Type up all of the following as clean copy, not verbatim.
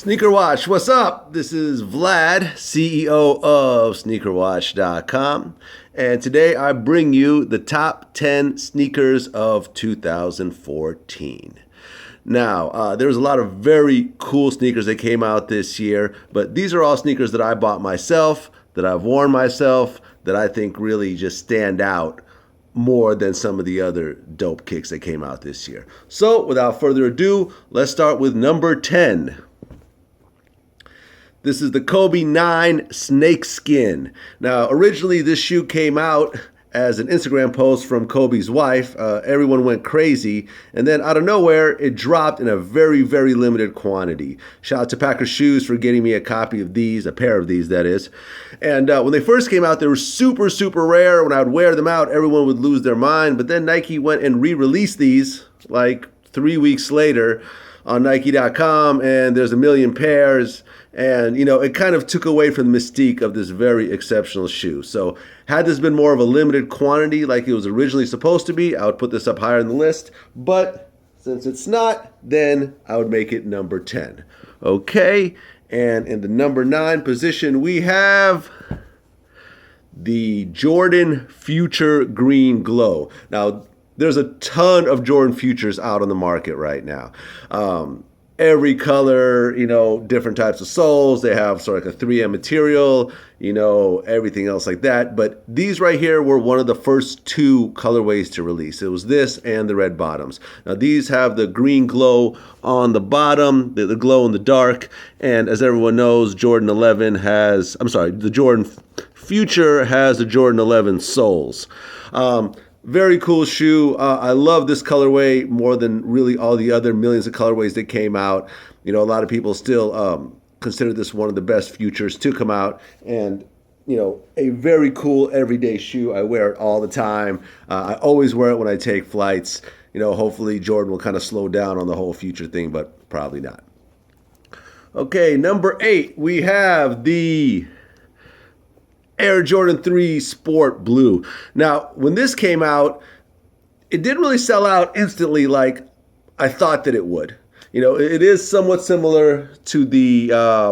Sneaker Watch, what's up? This is Vlad, CEO of SneakerWatch.com, and today I bring you the top 10 sneakers of 2014. Now, there's a lot of very cool sneakers that came out this year, but these are all sneakers that I bought myself, that I've worn myself, that I think really just stand out more than some of the other dope kicks that came out this year. So, without further ado, let's start with number 10. This is the Kobe 9 Snakeskin. Now, originally this shoe came out as an Instagram post from Kobe's wife. Everyone went crazy. And then out of nowhere, it dropped in a very, very limited quantity. Shout out to Packer Shoes for getting me a copy of these, a pair of these, that is. And when they first came out, they were super, super rare. When I would wear them out, everyone would lose their mind. But then Nike went and re-released these like 3 weeks later on Nike.com, and there's a million pairs. And, you know, it kind of took away from the mystique of this very exceptional shoe. So had this been more of a limited quantity like it was originally supposed to be, I would put this up higher in the list. But since it's not, then I would make it number 10. Okay, and in the number 9 position, we have the Jordan Future Green Glow. Now, there's a ton of Jordan Futures out on the market right now. Every color, you know, different types of soles. They have sort of like a 3M material, you know, everything else like that. But these right here were one of the first 2 colorways to release. It was this and the red bottoms. Now these have the green glow on the bottom, the glow in the dark. And as everyone knows, Jordan the Jordan Future has the Jordan 11 soles. Very cool shoe. I love this colorway more than really all the other millions of colorways that came out. You know, a lot of people still consider this one of the best futures to come out. And, you know, a very cool everyday shoe. I wear it all the time. I always wear it when I take flights. You know, hopefully Jordan will kind of slow down on the whole future thing, but probably not. Okay, number 8, we have the Air Jordan 3 Sport Blue. Now, when this came out, it didn't really sell out instantly like I thought that it would. You know, it is somewhat similar to the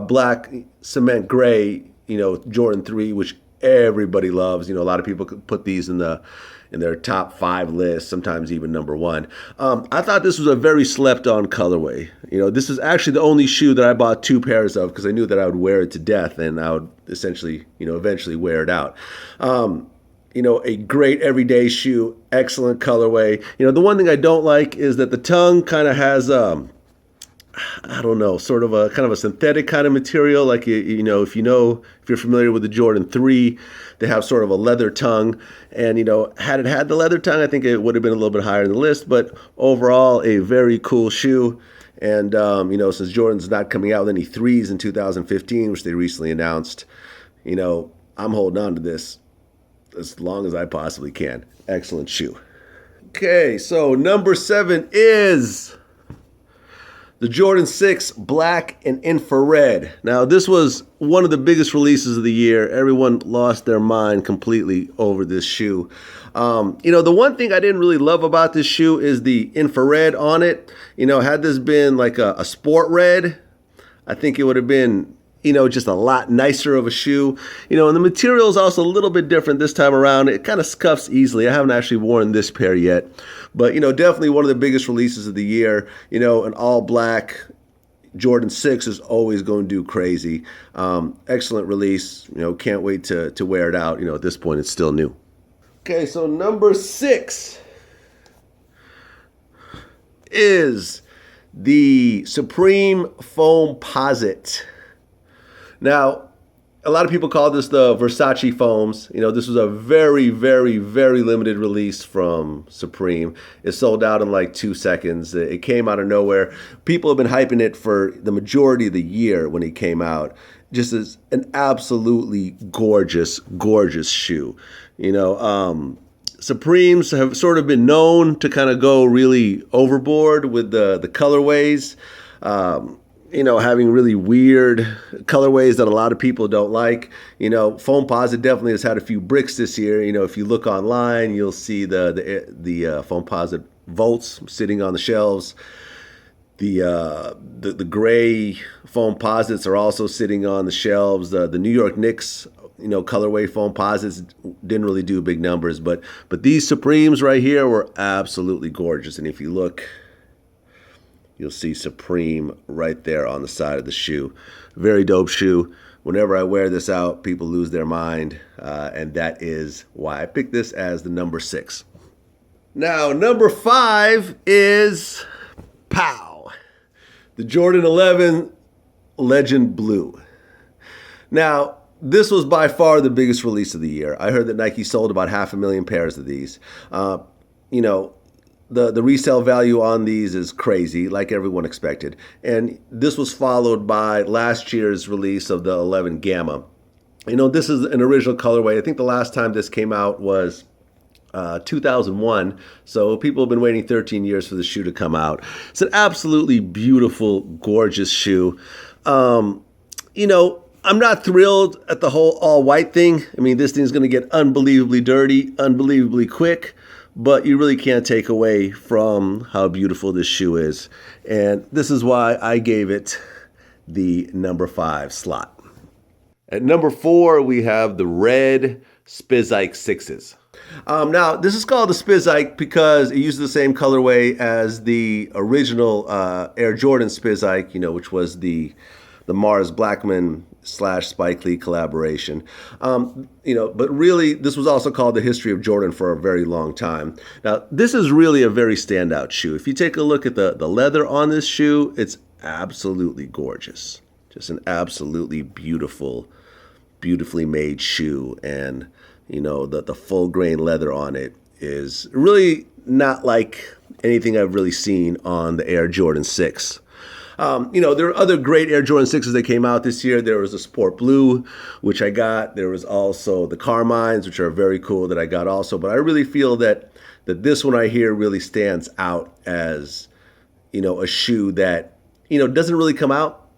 black cement gray, you know, Jordan 3, which everybody loves. You know, a lot of people put these in their top 5 list, sometimes even number 1. I thought this was a very slept-on colorway. You know, this is actually the only shoe that I bought 2 pairs of because I knew that I would wear it to death and I would essentially, you know, eventually wear it out. You know, a great everyday shoe, excellent colorway. You know, the one thing I don't like is that the tongue kind of has I don't know, sort of a kind of a synthetic kind of material. Like, you know, if you're familiar with the Jordan 3, they have sort of a leather tongue. And, you know, had it had the leather tongue, I think it would have been a little bit higher in the list. But overall, a very cool shoe. And, you know, since Jordan's not coming out with any 3s in 2015, which they recently announced, you know, I'm holding on to this as long as I possibly can. Excellent shoe. Okay, so number 7 is the Jordan 6 Black and Infrared. Now, this was one of the biggest releases of the year. Everyone lost their mind completely over this shoe. You know, the one thing I didn't really love about this shoe is the infrared on it. You know, had this been like a sport red, I think it would have been, you know, just a lot nicer of a shoe. You know, and the material is also a little bit different this time around. It kind of scuffs easily. I haven't actually worn this pair yet. But, you know, definitely one of the biggest releases of the year. You know, an all black Jordan 6 is always going to do crazy. Excellent release. You know, can't wait to wear it out. You know, at this point, it's still new. Okay, so number 6 is the Supreme Foamposite. Now, a lot of people call this the Versace foams. You know, this was a very, very, very limited release from Supreme. It sold out in like 2 seconds. It came out of nowhere. People have been hyping it for the majority of the year when it came out. Just as an absolutely gorgeous, gorgeous shoe. You know, Supremes have sort of been known to kind of go really overboard with the colorways. You know, having really weird colorways that a lot of people don't like. You know, Foamposite definitely has had a few bricks this year. You know, if you look online, you'll see the Foamposite Volts sitting on the shelves. The gray Foamposites are also sitting on the shelves. The New York Knicks, colorway Foamposites didn't really do big numbers, but these Supremes right here were absolutely gorgeous. And if you look, you'll see Supreme right there on the side of the shoe. Very dope shoe. Whenever I wear this out, people lose their mind, and that is why I picked this as the number 6. Now, number 5 is Pow, the Jordan 11 Legend Blue. Now, this was by far the biggest release of the year. I heard that Nike sold about 500,000 pairs of these. The resale value on these is crazy, like everyone expected. And this was followed by last year's release of the 11 Gamma. This is an original colorway. I think the last time this came out was 2001. So people have been waiting 13 years for the shoe to come out. It's an absolutely beautiful, gorgeous shoe. I'm not thrilled at the whole all white thing. I mean, this thing's going to get unbelievably dirty, unbelievably quick. But you really can't take away from how beautiful this shoe is. And this is why I gave it the number 5 slot. At number 4, we have the red Spizzy 6s. Now, this is called the Spizzy because it uses the same colorway as the original Air Jordan Spizzy, which was the Mars Blackman / Spike Lee collaboration. But really, this was also called the history of Jordan for a very long time. Now, this is really a very standout shoe. If you take a look at the leather on this shoe, it's absolutely gorgeous. Just an absolutely beautifully made shoe. And, the full grain leather on it is really not like anything I've really seen on the Air Jordan 6. There are other great Air Jordan 6s that came out this year. There was the Sport Blue, which I got. There was also the Carmines, which are very cool, that I got also. But I really feel that this one right here really stands out as, a shoe that, doesn't really come out.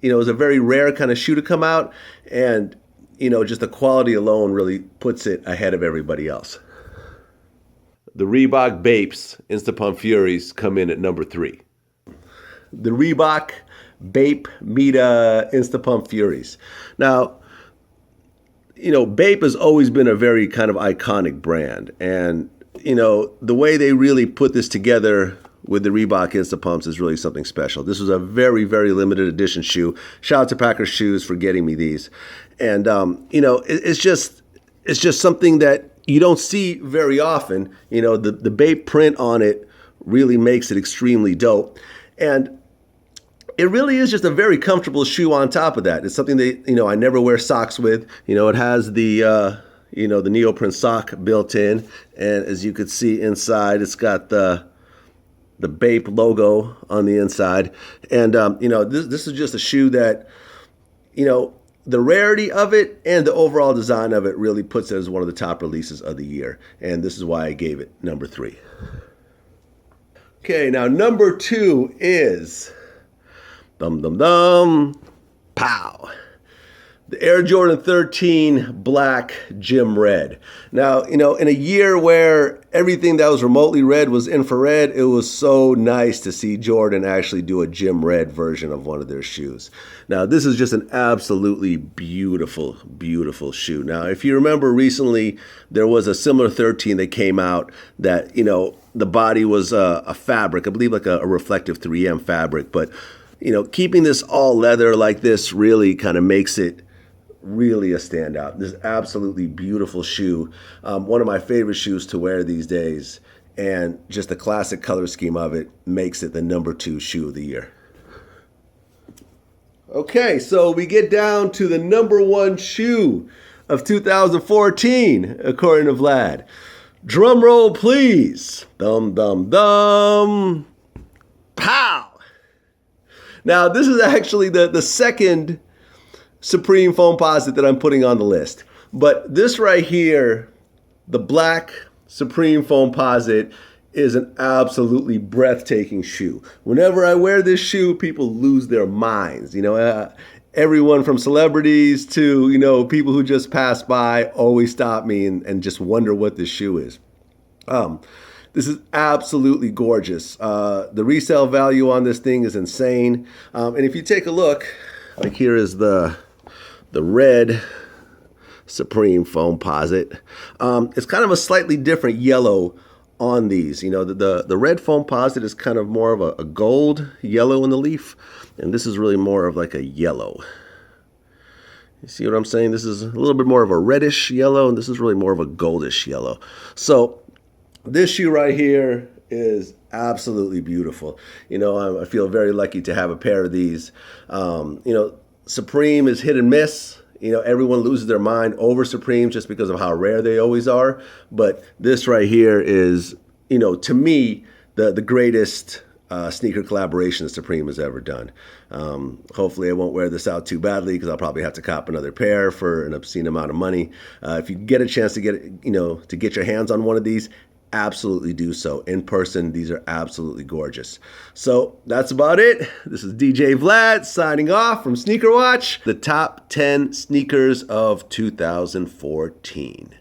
It's a very rare kind of shoe to come out. And, just the quality alone really puts it ahead of everybody else. The Reebok Bapes Instapump Furies come in at number 3. The Reebok Bape Meta Instapump Furies. Now, Bape has always been a very kind of iconic brand. And, the way they really put this together with the Reebok Instapumps is really something special. This was a very, very limited edition shoe. Shout out to Packer Shoes for getting me these. And, it's just something that you don't see very often. The Bape print on it really makes it extremely dope. And it really is just a very comfortable shoe on top of that. It's something that, I never wear socks with. It has the neoprene sock built in. And as you could see inside, it's got the Bape logo on the inside. And, this is just a shoe that, the rarity of it and the overall design of it really puts it as one of the top releases of the year. And this is why I gave it number 3. Okay, now number 2 is Pow, the Air Jordan 13 Black Gym Red. Now, in a year where everything that was remotely red was infrared, it was so nice to see Jordan actually do a gym red version of one of their shoes. Now, this is just an absolutely beautiful, beautiful shoe. Now, if you remember recently, there was a similar 13 that came out that, the body was a fabric, I believe like a reflective 3M fabric, but keeping this all leather like this really kind of makes it really a standout. This absolutely beautiful shoe. One of my favorite shoes to wear these days. And just the classic color scheme of it makes it the number 2 shoe of the year. Okay, so we get down to the number 1 shoe of 2014, according to Vlad. Drum roll, please. Dum, dum, dum. Pow! Now, this is actually the second Supreme Foamposite that I'm putting on the list. But this right here, the black Supreme Foamposite, is an absolutely breathtaking shoe. Whenever I wear this shoe, people lose their minds. Everyone from celebrities to, people who just pass by always stop me and just wonder what this shoe is. This is absolutely gorgeous. The resale value on this thing is insane. And if you take a look, like here is the red Supreme Foamposite. It's kind of a slightly different yellow on these. You know, the red Foamposite is kind of more of a gold yellow in the leaf, and this is really more of like a yellow. You see what I'm saying? This is a little bit more of a reddish yellow, and this is really more of a goldish yellow. So this shoe right here is absolutely beautiful. You know, I feel very lucky to have a pair of these. You know, Supreme is hit and miss. You know, everyone loses their mind over Supreme just because of how rare they always are. But this right here is, you know, to me, the greatest sneaker collaboration Supreme has ever done. Hopefully I won't wear this out too badly because I'll probably have to cop another pair for an obscene amount of money. If you get a chance to get your hands on one of these, absolutely do so. In person, these are absolutely gorgeous. So that's about it. This is DJ Vlad signing off from Sneaker Watch, the top 10 sneakers of 2014.